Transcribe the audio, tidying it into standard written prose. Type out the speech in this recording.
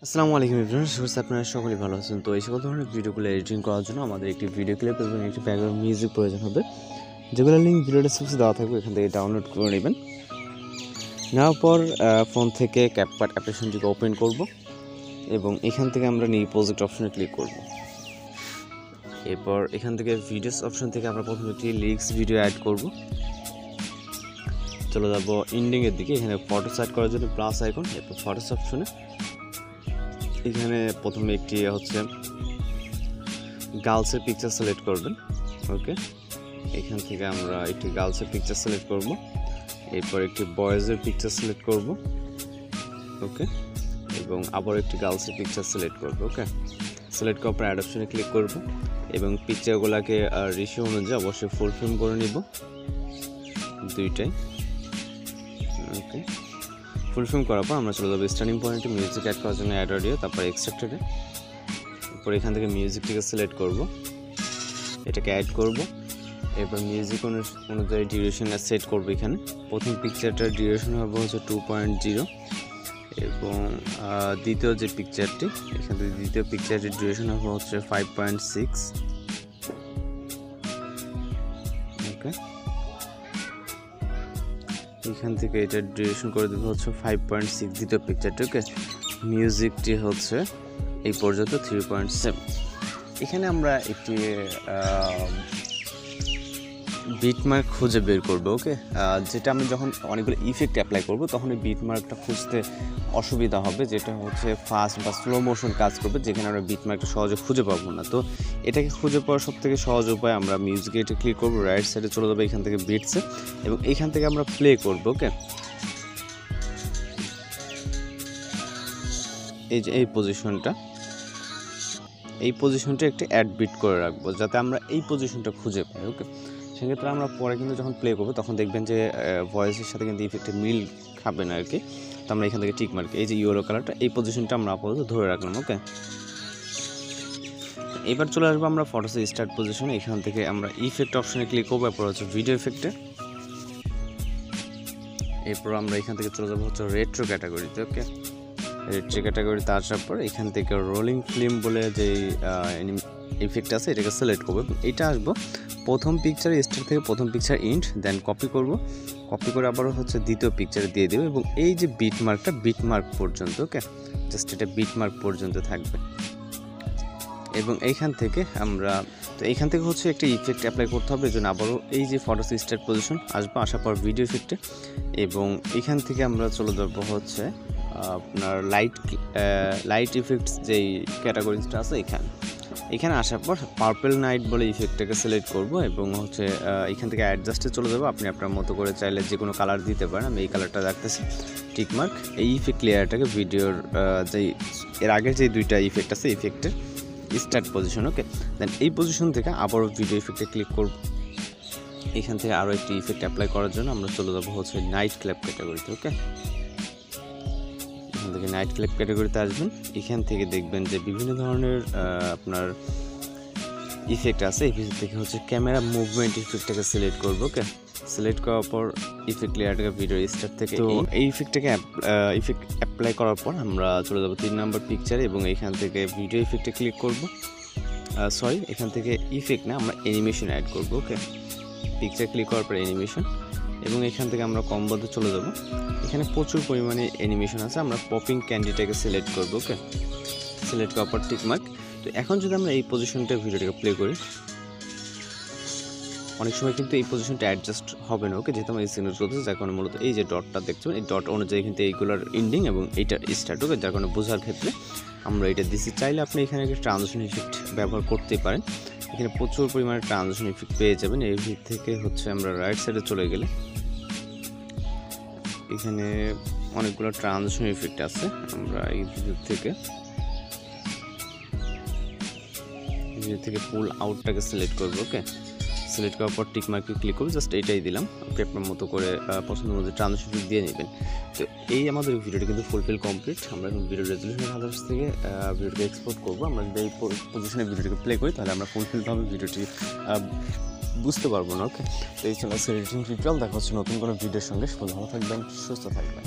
আসসালামু আলাইকুম এভরিওয়ান, শুভেচ্ছা। আপনারা সকলেই ভালো আছেন। তো এই সকল ধরনের ভিডিওগুলো এডিটিং করার জন্য আমাদের একটি ভিডিও ক্লিপ এবং একটি ব্যাকগ্রাউন্ড মিউজিক প্রয়োজন হবে, যেগুলো লিঙ্ক ভিডিও ডেসক্রিপশনে দেওয়া থাকবে। এখান থেকে ডাউনলোড করে নেবেন। নেওয়ার পর ফোন থেকে ক্যাপকাট অ্যাপ্লিকেশনটিকে ওপেন করব এবং এখান থেকে আমরা নিউ প্রজেক্ট অপশনে ক্লিক করব। এরপর এখান থেকে ভিডিওস অপশন থেকে আমরা প্রথমে একটি লিরিক্স ভিডিও অ্যাড করব। চলে যাব এন্ডিংয়ের দিকে। এখানে ফটো সেট করার জন্য প্লাস আইকন, এরপর ফটোস অপশনে এখানে প্রথমে একটি গার্লসের পিকচার সিলেক্ট করবেন। ওকে, এখান থেকে আমরা একটি গার্লসের পিকচার সিলেক্ট করব। এরপর একটি বয়েজের পিকচার সিলেক্ট করব। ওকে, এবং আবার একটি গার্লসের পিকচার সিলেক্ট করব। ওকে, সিলেক্ট করার পর অ্যাড অপশনে ক্লিক করব এবং পিকচারগুলোকে রেশিও অনুযায়ী অবশ্যই ফুল ফ্রেম করে নিব দুইটাই। ওকে, ফুল ফ্রেম করার পর আমরা চলে যাবো স্টার্টিং পয়েন্টে মিউজিক অ্যাড করার জন্য অ্যাড অডিও, তারপর এক্সট্রাক্টেডে। এরপর এখান থেকে মিউজিকটিকে সিলেক্ট করব, এটাকে অ্যাড করব। এরপর মিউজিক অনুযায়ী ডিউরেশনটা সেট করব। এখানে প্রথম পিকচারটার ডিউরেশন হবে হচ্ছে 2.0 এবং দ্বিতীয় যে পিকচারটি, এখান থেকে দ্বিতীয় পিকচারটির ডিউরেশন হবে হচ্ছে 5.6। ওকে, এখান থেকে এটার ডিউরেশন করে দেবো হচ্ছে 5.6 দ্বিতীয় পিকচারটি। ওকে, মিউজিকটি হচ্ছে এই পর্যন্ত 3.7। এখানে আমরা একটি বিটমার্ক খুঁজে বের করবো। ওকে, যেটা আমি যখন অনেকগুলো ইফেক্ট অ্যাপ্লাই করব তখন এই বিটমার্কটা খুঁজতে অসুবিধা হবে, যেটা হচ্ছে ফাস্ট বা স্লো মোশন কাজ করবে, যেখানে আমরা বিটমার্কটা সহজে খুঁজে পাবো না। তো এটাকে খুঁজে পাওয়ার সব থেকে সহজ উপায়, আমরা মিউজিকে এটা ক্লিক করবো, রাইট সাইডে চলে যাবো এখান থেকে বিটসে এবং এইখান থেকে আমরা প্লে করবো। ওকে, এই যে এই পজিশনটা একটি অ্যাড বিট করে রাখবো, যাতে আমরা এই পজিশনটা খুঁজে পাই। ওকে, সেক্ষেত্রে আমরা পরে কিন্তু যখন প্লে করবো তখন দেখবেন যে ভয়েসের সাথে কিন্তু ইফেক্টে মিল খাবে না আর কি। তো আমরা এখান থেকে টিক মার্ক, এই যে ইয়েলো কালারটা, এই পজিশনটা আমরা আপাতত ধরে রাখলাম। ওকে, এবার চলে আসবো আমরা ফটোসে স্টার্ট পজিশনে। এখান থেকে আমরা ইফেক্ট অপশনে ক্লিক করবো, এরপর হচ্ছে ভিডিও ইফেক্টে। এরপর আমরা এখান থেকে চলে যাবো হচ্ছে রেট্রো ক্যাটাগরিতে। ওকে, রেট্রো ক্যাটাগরিতে আসার পর এখান থেকে রোলিং ফিল্ম বলে যে ইফেক্ট আছে এটাকে সিলেক্ট করবো। এটা আসবো প্রথম পিকচার স্টার্ট থেকে প্রথম পিকচার ইন্ড, দেন কপি করে আবারও হচ্ছে দ্বিতীয় পিকচারে দিয়ে দেবো এবং এই যে বিটমার্ক পর্যন্ত। ওকে, জাস্ট এটা বিটমার্ক পর্যন্ত থাকবে এবং এইখান থেকে হচ্ছে একটা ইফেক্ট অ্যাপ্লাই করতে হবে। এই জন্য আবারও এই যে ফটোস স্টার্ট পজিশন আসবো, আসার পর ভিডিও ইফেক্টে এবং এখান থেকে আমরা চলে যাবো হচ্ছে আপনার লাইট ইফেক্টস যেই ক্যাটাগরিজটা আছে এখানে আসার পর পার্পল নাইট বলে ইফেক্টটাকে সিলেক্ট করব এবং হচ্ছে এখান থেকে অ্যাডজাস্টে চলে যাবো। আপনি আপনার মতো করে চাইলে যে কোনো কালার দিতে পারেন। আমি এই কালারটা রাখতেছি, টিকমার্ক। এই ইফেক্ট লেয়ারটাকে ভিডিওর এর আগের যে দুইটা ইফেক্ট আছে ইফেক্টের স্টার্ট পজিশন। ওকে, দেন এই পজিশন থেকে আবারও ভিডিও ইফেক্টে ক্লিক করব। এখান থেকে আরও একটি ইফেক্ট অ্যাপ্লাই করার জন্য আমরা চলে যাবো হচ্ছে নাইট ক্ল্যাপ ক্যাটাগরিতে। ওকে, এখান থেকে নাইট ক্লিপ ক্যাটাগরিতে আসবেন। এখান থেকে দেখবেন যে বিভিন্ন ধরনের আপনার ইফেক্ট আছে। ইফেক্ট থেকে হচ্ছে ক্যামেরা মুভমেন্ট ইফেক্টটাকে সিলেক্ট করবো। ওকে, সিলেক্ট করার পর ইফেক্ট লেয়ারটাকে ভিডিও স্টার্ট থেকে এই ইফেক্টটাকে অ্যাপ্লাই করার পর আমরা চলে যাবো 3 নম্বর পিকচারে এবং এখান থেকে ভিডিও ইফেক্টে ক্লিক করব। এখান থেকে ইফেক্ট না, আমরা অ্যানিমেশন অ্যাড করবো। ওকে, পিকচার ক্লিক করার পর অ্যানিমেশন এবং এখান থেকে আমরা কম্বোতে চলে যাব। এখানে প্রচুর পরিমাণে অ্যানিমেশন আছে, আমরা পপিং ক্যান্ডিটাকে সিলেক্ট করব। ওকে, সিলেক্ট করার পর টিকমার্ক। তো এখন যদি আমরা এই পজিশনটা ভিডিওটাকে প্লে করি, অনেক সময় কিন্তু এই পজিশনটা অ্যাডজাস্ট হবে না। ওকে, যেহেতু আমরা এই সিগন্যাল চলতেছে, যার কারণে মূলত এই যে ডটটা দেখছেন এই ডট অনুযায়ী কিন্তু এইগুলোর এন্ডিং এবং এইটার স্টার্ট। ওকে, যার কারণে বোঝার ক্ষেত্রে আমরা এটা দিচ্ছি। চাইলে আপনি এখানে একটা ট্রানজিশন ইফেক্ট ব্যবহার করতেই পারেন। এখানে প্রচুর পরিমাণে ট্রানজিশন ইফেক্ট পেয়ে যাবেন। এই থেকে হচ্ছে আমরা রাইট সাইডে চলে গেলে এখানে অনেকগুলো ট্রানজিশন ইফেক্ট আছে। আমরা এই ভিডিও থেকে পুল আউটটাকে সিলেক্ট করবো। ওকে, সিলেক্ট করার পর টিক মার্কে ক্লিক করবো, জাস্ট এইটাই দিলাম। আপনি আপনার মতো করে পছন্দ মতো ট্রানজিশন ইফেক্ট দিয়ে নেবেন। তো এই আমাদের ভিডিওটি কিন্তু ফুলফিল কমপ্লিট। আমরা এখন ভিডিও রেজলিউশনের হাজার থেকে ভিডিওটিকে এক্সপোর্ট করবো। আমরা যদি এই পজিশনে ভিডিওটিকে প্লে করি তাহলে আমরা ফুলফিলভাবে ভিডিওটি বুঝতে পারবো না। ওকে, তো এই ছিল এডিটিং টিউটোরিয়াল। দেখা হচ্ছে নতুন কোনো ভিডিওর সঙ্গে। ভালো থাকবেন, সুস্থ থাকবেন।